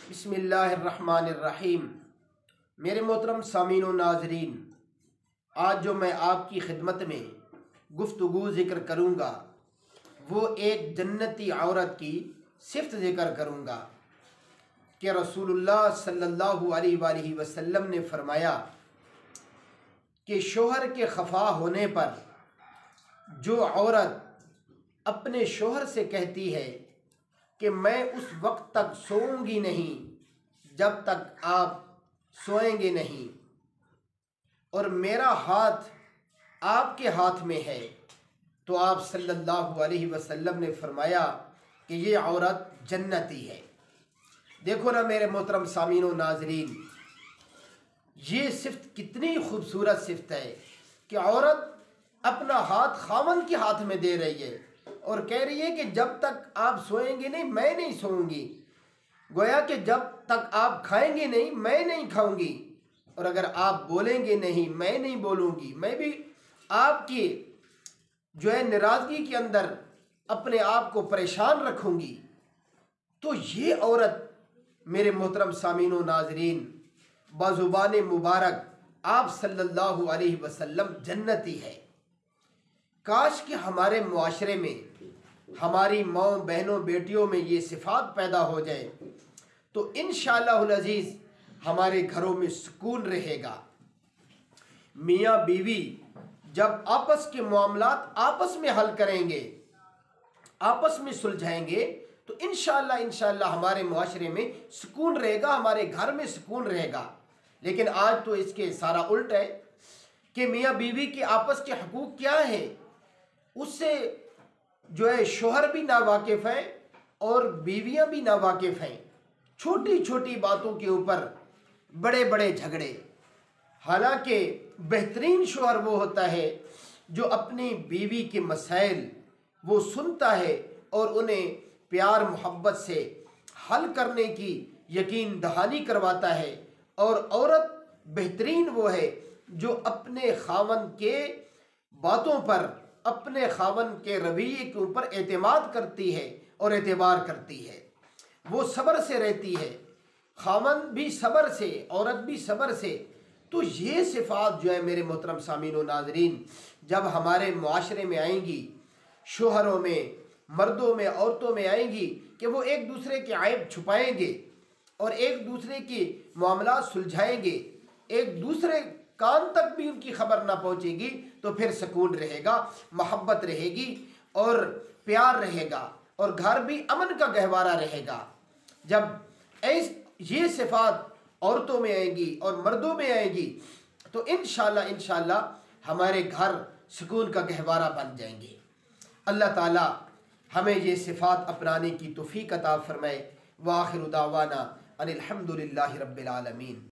बिस्मिल्लाहिर्रहमानिर्रहीम। मेरे मोहतरम सामीन व नाज़रीन, आज जो मैं आपकी खिदमत में गुफ्तगू ज़िक्र करूँगा वो एक जन्नती औरत की सिफ़त ज़िक्र करूँगा कि रसूलुल्लाह सल्लल्लाहु अलैहि वसल्लम ने फरमाया कि शोहर के खफा होने पर जो औरत अपने शोहर से कहती है कि मैं उस वक्त तक सोऊंगी नहीं जब तक आप सोएंगे नहीं, और मेरा हाथ आपके हाथ में है, तो आप सल्लल्लाहु अलैहि वसल्लम ने फरमाया कि ये औरत जन्नती है। देखो ना मेरे मोहतरम सामीन व नाज़रीन, ये सिफ़त कितनी खूबसूरत सिफ़त है कि औरत अपना हाथ खामन के हाथ में दे रही है और कह रही है कि जब तक आप सोएंगे नहीं मैं नहीं सोऊंगी। गोया कि जब तक आप खाएंगे नहीं मैं नहीं खाऊंगी, और अगर आप बोलेंगे नहीं मैं नहीं बोलूँगी, मैं भी आपकी जो है नाराज़गी के अंदर अपने आप को परेशान रखूँगी। तो ये औरत मेरे मोहतरम सामीन व नाज़रीन बाज़ुबान मुबारक आप सल्लल्लाहु अलैहि वसल्लम जन्नती है। काश कि हमारे मुआशरे में हमारी माँ बहनों बेटियों में ये सिफ़ात पैदा हो जाए तो इंशाअल्लाहुल अज़ीज़ हमारे घरों में सुकून रहेगा। मियाँ बीवी जब आपस के मामलात आपस में हल करेंगे, आपस में सुलझाएंगे, तो इंशाअल्लाह हमारे मुआशरे में सुकून रहेगा, हमारे घर में सुकून रहेगा। लेकिन आज तो इसके सारा उल्ट है कि मियाँ बीवी के आपस के हकूक़ क्या है उससे जो है शोहर भी नावाकिफ़ हैं और बीवियां भी नावाकिफ़ हैं। छोटी छोटी बातों के ऊपर बड़े बड़े झगड़े। हालांकि बेहतरीन शोहर वो होता है जो अपनी बीवी के मसाइल वो सुनता है और उन्हें प्यार मोहब्बत से हल करने की यकीन दहानी करवाता है। और औरत बेहतरीन वो है जो अपने खावन के बातों पर, अपने खावन के रवैये के ऊपर एतमाद करती है और एतबार करती है। वो सब्र से रहती है, खावन भी सब्र से, औरत भी सब्र से। तो ये सिफ़ात जो है मेरे मोहतरम सामीन व नाज़रीन जब हमारे मुआशरे में आएंगी, शोहरों में, मर्दों में, औरतों में आएंगी कि वो एक दूसरे के ऐब छुपाएंगे और एक दूसरे के मामला सुलझाएंगे, एक दूसरे कान तक भी उनकी खबर ना पहुंचेगी, तो फिर सुकून रहेगा, मोहब्बत रहेगी और प्यार रहेगा और घर भी अमन का गहवारा रहेगा। जब ये सिफ़ात औरतों में आएगी और मर्दों में आएगी तो इंशाअल्लाह हमारे घर सुकून का गहवारा बन जाएंगे। अल्लाह ताला हमें ये सिफ़ात अपनाने की तौफ़ीक़ अता फ़रमाए। व आख़िरु दावाना अनिल हम्दुलिल्लाहि रब्बिल आलमीन।